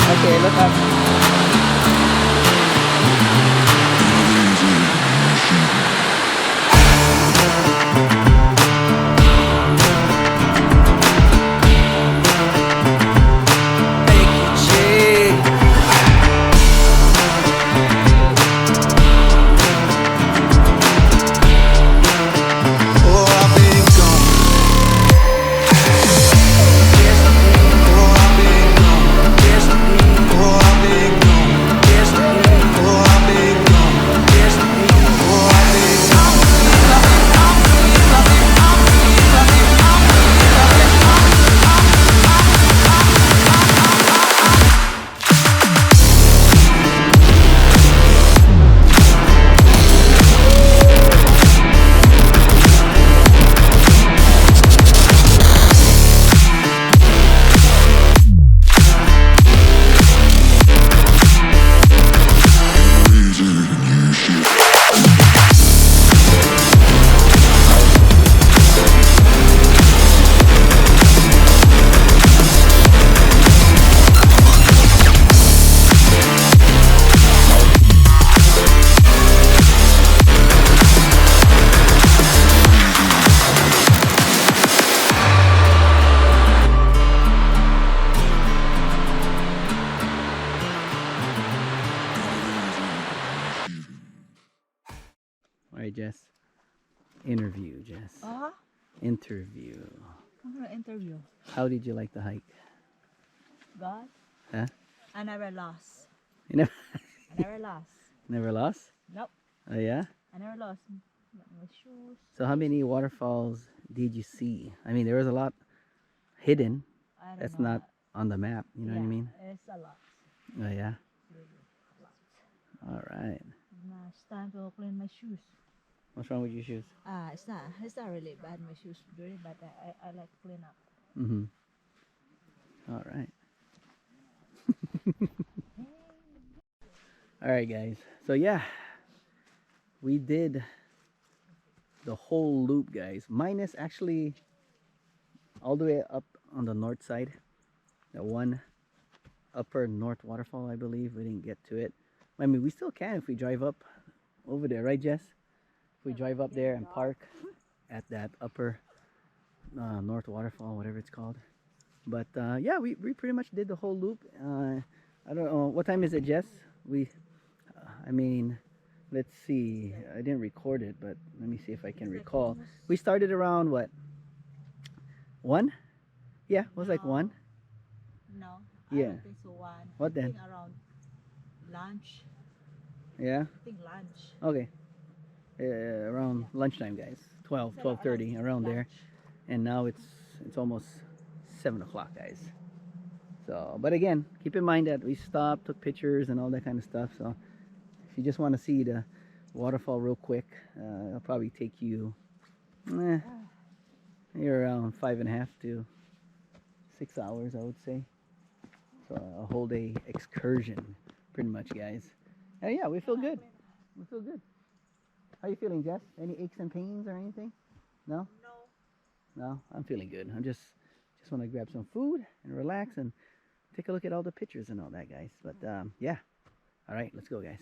Okay, look up. Alright, Jess. Interview, Jess. Interview. I'm gonna interview. How did you like the hike? God? Huh? I never lost. You never, I never lost. never lost? Nope. Oh, yeah? I never lost. My shoes. So how many waterfalls did you see? I mean, there was a lot hidden. I don't That's know. not on the map. You know what I mean? It's a lot. Oh, yeah? Really, a lot. All right. Now it's time to clean my shoes. What's wrong with your shoes? It's not really bad. My shoes dirty, but I like to clean up. Mm-hmm. All right. All right, guys. So, yeah. We did the whole loop, guys. Minus actually all the way up on the north side. That one upper north waterfall, I believe. We didn't get to it. I mean, we still can if we drive up over there, right, Jess? If we drive up there and park at that upper north waterfall, whatever it's called. But yeah, we pretty much did the whole loop. I don't know, what time is it, Jess? I mean, let's see. I didn't record it, but let me see if I can recall. We started around what? 1? Yeah, it was like 1. No, Yeah. I don't think so. One. What I then? think around lunch. Yeah. I think lunch. Okay. Around lunchtime, guys. 12:30, around there. And now it's almost 7 o'clock, guys. So, but again, keep in mind that we stopped, took pictures and all that kind of stuff. So if you just want to see the waterfall real quick, it'll probably take you you're around 5.5 to 6 hours, I would say. So a whole day excursion, pretty much, guys. And yeah, we feel good. We feel good. How you feeling, Jess? Any aches and pains or anything? No? No, I'm feeling good. I'm just want to grab some food and relax and take a look at all the pictures and all that, guys. But yeah. All right, let's go, guys.